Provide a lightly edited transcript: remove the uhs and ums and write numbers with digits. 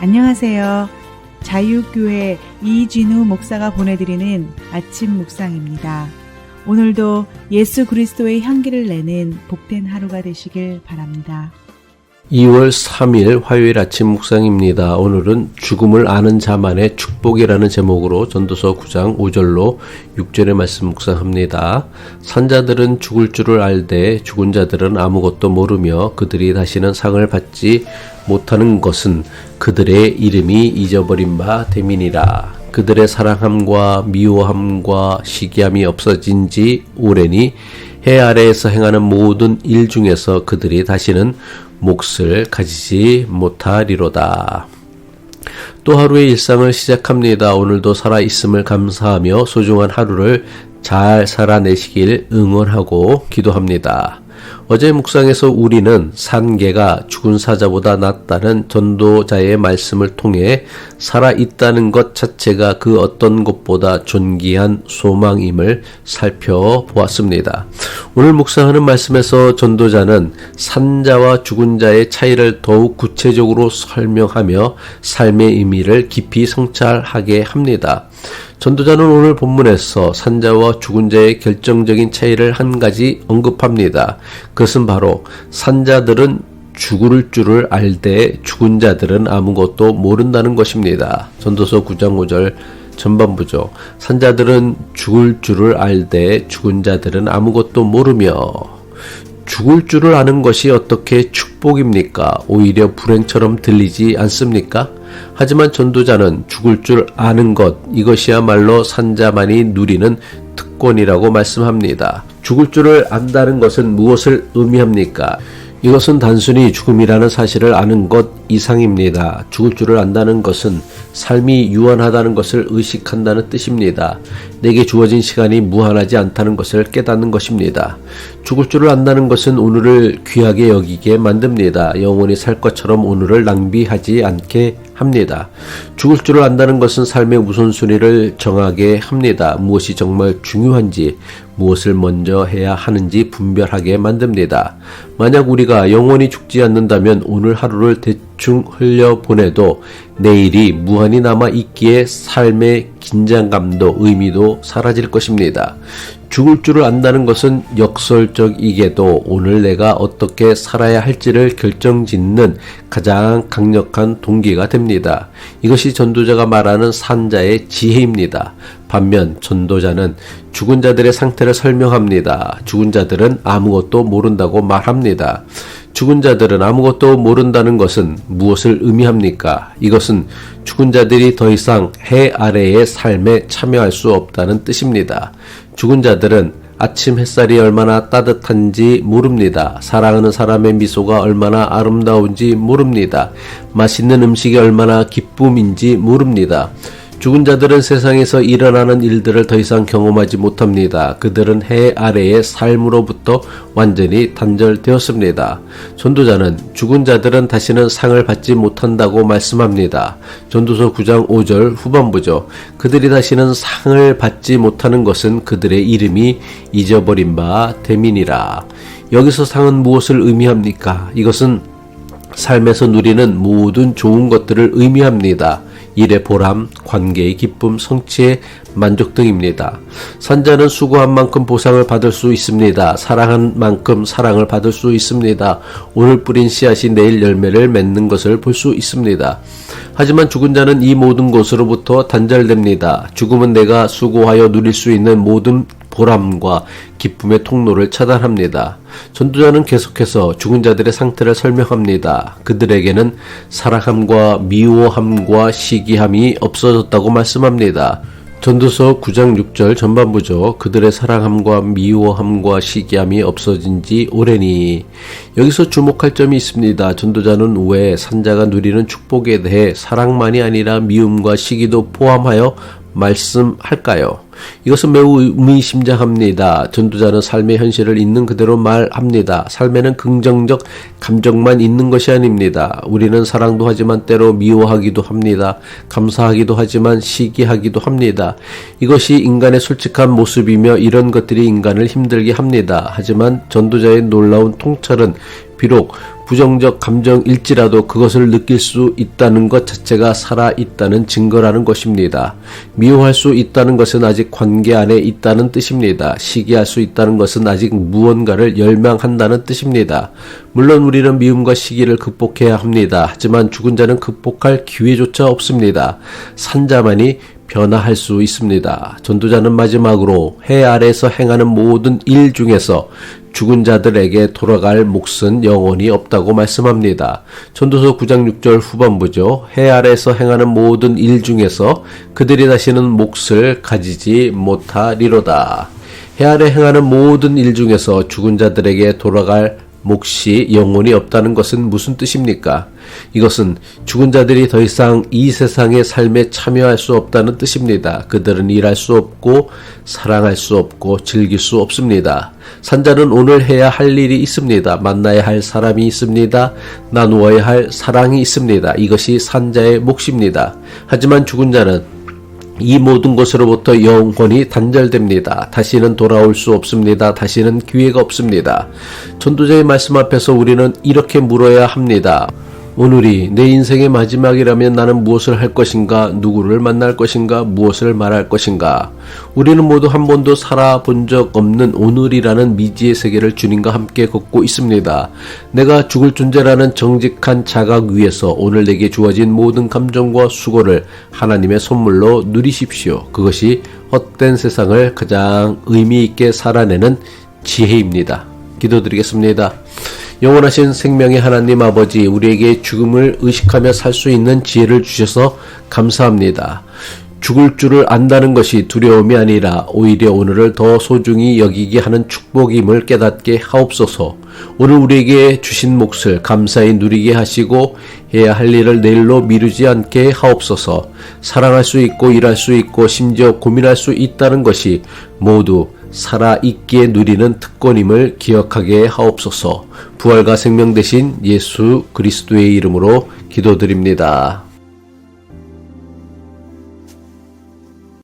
안녕하세요. 자유교회 이진우 목사가 보내드리는 아침 묵상입니다. 오늘도 예수 그리스도의 향기를 내는 복된 하루가 되시길 바랍니다. 2월 3일 화요일 아침 묵상입니다. 오늘은 죽음을 아는 자만의 축복이라는 제목으로 전도서 9장 5절로 6절의 말씀 묵상합니다. 산자들은 죽을 줄을 알되 죽은 자들은 아무것도 모르며 그들이 다시는 상을 받지 못하는 것은 그들의 이름이 잊어버린 바 됨이니라. 그들의 사랑함과 미워함과 시기함이 없어진 지 오래니 해 아래에서 행하는 모든 일 중에서 그들이 다시는 몫을 가지지 못하리로다. 또 하루의 일상을 시작합니다. 오늘도 살아있음을 감사하며 소중한 하루를 잘 살아내시길 응원하고 기도합니다. 어제 묵상에서 우리는 산개가 죽은 사자보다 낫다는 전도자의 말씀을 통해 살아있다는 것 자체가 그 어떤 것보다 존귀한 소망임을 살펴보았습니다. 오늘 묵상하는 말씀에서 전도자는 산자와 죽은 자의 차이를 더욱 구체적으로 설명하며 삶의 의미를 깊이 성찰하게 합니다. 전도자는 오늘 본문에서 산자와 죽은 자의 결정적인 차이를 한 가지 언급합니다. 그것은 바로 산자들은 죽을 줄을 알되 죽은 자들은 아무것도 모른다는 것입니다. 전도서 9장 5절 전반부죠. 산자들은 죽을 줄을 알되 죽은 자들은 아무것도 모르며. 죽을 줄을 아는 것이 어떻게 축복입니까? 오히려 불행처럼 들리지 않습니까? 하지만 전도자는 죽을 줄 아는 것, 이것이야말로 산자만이 누리는 특권이라고 말씀합니다. 죽을 줄을 안다는 것은 무엇을 의미합니까? 이것은 단순히 죽음이라는 사실을 아는 것 이상입니다. 죽을 줄을 안다는 것은 삶이 유한하다는 것을 의식한다는 뜻입니다. 내게 주어진 시간이 무한하지 않다는 것을 깨닫는 것입니다. 죽을 줄을 안다는 것은 오늘을 귀하게 여기게 만듭니다. 영원히 살 것처럼 오늘을 낭비하지 않게 합니다. 죽을 줄을 안다는 것은 삶의 우선순위를 정하게 합니다. 무엇이 정말 중요한지, 무엇을 먼저 해야 하는지 분별하게 만듭니다. 만약 우리가 영원히 죽지 않는다면 오늘 하루를 대충 흘려보내도 내일이 무한히 남아있기에 삶의 긴장감도 의미도 사라질 것입니다. 죽을 줄을 안다는 것은 역설적이게도 오늘 내가 어떻게 살아야 할지를 결정짓는 가장 강력한 동기가 됩니다. 이것이 전도자가 말하는 산자의 지혜입니다. 반면 전도자는 죽은 자들의 상태를 설명합니다. 죽은 자들은 아무것도 모른다고 말합니다. 죽은 자들은 아무것도 모른다는 것은 무엇을 의미합니까? 이것은 죽은 자들이 더 이상 해 아래의 삶에 참여할 수 없다는 뜻입니다. 죽은 자들은 아침 햇살이 얼마나 따뜻한지 모릅니다. 사랑하는 사람의 미소가 얼마나 아름다운지 모릅니다. 맛있는 음식이 얼마나 기쁨인지 모릅니다. 죽은 자들은 세상에서 일어나는 일들을 더 이상 경험하지 못합니다. 그들은 해 아래의 삶으로부터 완전히 단절되었습니다. 전도자는 죽은 자들은 다시는 상을 받지 못한다고 말씀합니다. 전도서 9장 5절 후반부죠. 그들이 다시는 상을 받지 못하는 것은 그들의 이름이 잊어버린 바 됨이니라. 여기서 상은 무엇을 의미합니까? 이것은 삶에서 누리는 모든 좋은 것들을 의미합니다. 일의 보람, 관계의 기쁨, 성취의 만족 등입니다. 산자는 수고한 만큼 보상을 받을 수 있습니다. 사랑한 만큼 사랑을 받을 수 있습니다. 오늘 뿌린 씨앗이 내일 열매를 맺는 것을 볼 수 있습니다. 하지만 죽은 자는 이 모든 것으로부터 단절됩니다. 죽음은 내가 수고하여 누릴 수 있는 모든 보람과 기쁨의 통로를 차단합니다. 전도자는 계속해서 죽은 자들의 상태를 설명합니다. 그들에게는 사랑함과 미워함과 시기함이 없어졌다고 말씀합니다. 전도서 9장 6절 전반부죠. 그들의 사랑함과 미워함과 시기함이 없어진 지 오래니. 여기서 주목할 점이 있습니다. 전도자는 왜 산자가 누리는 축복에 대해 사랑만이 아니라 미움과 시기도 포함하여 말씀할까요? 이것은 매우 의미심장합니다. 전도자는 삶의 현실을 있는 그대로 말합니다. 삶에는 긍정적 감정만 있는 것이 아닙니다. 우리는 사랑도 하지만 때로 미워하기도 합니다. 감사하기도 하지만 시기하기도 합니다. 이것이 인간의 솔직한 모습이며 이런 것들이 인간을 힘들게 합니다. 하지만 전도자의 놀라운 통찰은 비록 부정적 감정일지라도 그것을 느낄 수 있다는 것 자체가 살아있다는 증거라는 것입니다. 미워할 수 있다는 것은 아직 관계 안에 있다는 뜻입니다. 시기할 수 있다는 것은 아직 무언가를 열망한다는 뜻입니다. 물론 우리는 미움과 시기를 극복해야 합니다. 하지만 죽은 자는 극복할 기회조차 없습니다. 산자만이 변화할 수 있습니다. 전도자는 마지막으로 해 아래에서 행하는 모든 일 중에서 죽은 자들에게 돌아갈 몫은 영원히 없다고 말씀합니다. 전도서 9장 6절 후반부죠. 해 아래에서 행하는 모든 일 중에서 그들이 다시는 몫을 가지지 못하리로다. 해 아래 행하는 모든 일 중에서 죽은 자들에게 돌아갈 몫이 영원히 없다는 것은 무슨 뜻입니까? 이것은 죽은 자들이 더 이상 이 세상의 삶에 참여할 수 없다는 뜻입니다. 그들은 일할 수 없고 사랑할 수 없고 즐길 수 없습니다. 산자는 오늘 해야 할 일이 있습니다. 만나야 할 사람이 있습니다. 나누어야 할 사랑이 있습니다. 이것이 산자의 몫입니다. 하지만 죽은 자는 이 모든 것으로부터 영원히 단절됩니다. 다시는 돌아올 수 없습니다. 다시는 기회가 없습니다. 전도자의 말씀 앞에서 우리는 이렇게 물어야 합니다. 오늘이 내 인생의 마지막이라면 나는 무엇을 할 것인가? 누구를 만날 것인가? 무엇을 말할 것인가? 우리는 모두 한 번도 살아본 적 없는 오늘이라는 미지의 세계를 주님과 함께 걷고 있습니다. 내가 죽을 존재라는 정직한 자각 위에서 오늘 내게 주어진 모든 감정과 수고를 하나님의 선물로 누리십시오. 그것이 헛된 세상을 가장 의미 있게 살아내는 지혜입니다. 기도드리겠습니다. 영원하신 생명의 하나님 아버지, 우리에게 죽음을 의식하며 살 수 있는 지혜를 주셔서 감사합니다. 죽을 줄을 안다는 것이 두려움이 아니라 오히려 오늘을 더 소중히 여기게 하는 축복임을 깨닫게 하옵소서. 오늘 우리에게 주신 몫을 감사히 누리게 하시고 해야 할 일을 내일로 미루지 않게 하옵소서. 사랑할 수 있고 일할 수 있고 심지어 고민할 수 있다는 것이 모두 살아있기에 누리는 특권임을 기억하게 하옵소서. 부활과 생명 되신 예수 그리스도의 이름으로 기도드립니다.